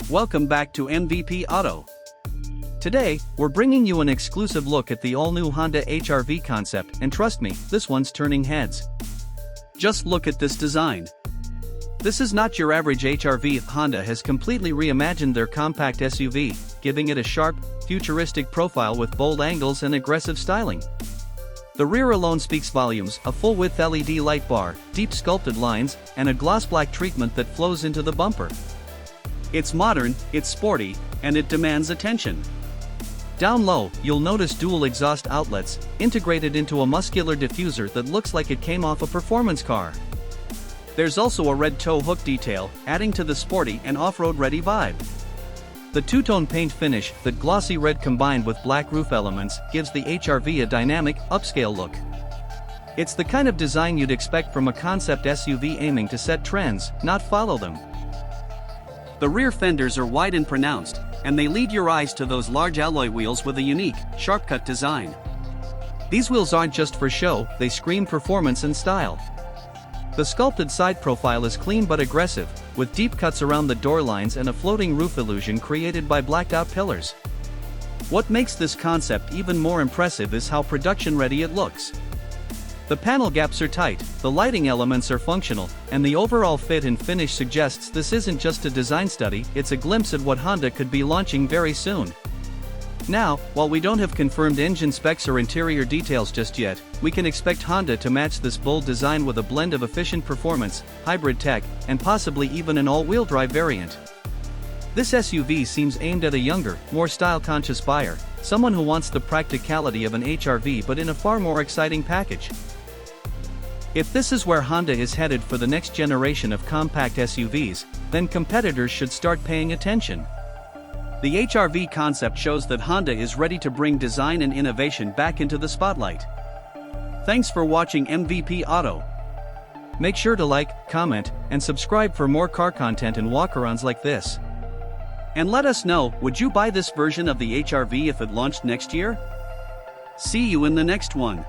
Welcome back to MVP Auto. Today, we're bringing you an exclusive look at the all-new Honda HR-V concept, and trust me, this one's turning heads. Just look at this design. This is not your average HR-V. Honda has completely reimagined their compact SUV, giving it a sharp, futuristic profile with bold angles and aggressive styling. The rear alone speaks volumes: a full-width LED light bar, deep sculpted lines, and a gloss black treatment that flows into the bumper. It's modern, it's sporty, and it demands attention. Down low, you'll notice dual exhaust outlets, integrated into a muscular diffuser that looks like it came off a performance car. There's also a red tow hook detail, adding to the sporty and off-road ready vibe. The two-tone paint finish, that glossy red combined with black roof elements, gives the HR-V a dynamic, upscale look. It's the kind of design you'd expect from a concept SUV aiming to set trends, not follow them. The rear fenders are wide and pronounced, and they lead your eyes to those large alloy wheels with a unique, sharp-cut design. These wheels aren't just for show, they scream performance and style. The sculpted side profile is clean but aggressive, with deep cuts around the door lines and a floating roof illusion created by blacked-out pillars. What makes this concept even more impressive is how production-ready it looks. The panel gaps are tight, the lighting elements are functional, and the overall fit and finish suggests this isn't just a design study, it's a glimpse at what Honda could be launching very soon. Now, while we don't have confirmed engine specs or interior details just yet, we can expect Honda to match this bold design with a blend of efficient performance, hybrid tech, and possibly even an all-wheel drive variant. This SUV seems aimed at a younger, more style-conscious buyer, someone who wants the practicality of an HR-V but in a far more exciting package. If this is where Honda is headed for the next generation of compact SUVs, then competitors should start paying attention. The HR-V concept shows that Honda is ready to bring design and innovation back into the spotlight. Thanks for watching MVP Auto. Make sure to like, comment, and subscribe for more car content and walkarounds like this. And let us know, would you buy this version of the HR-V if it launched next year? See you in the next one.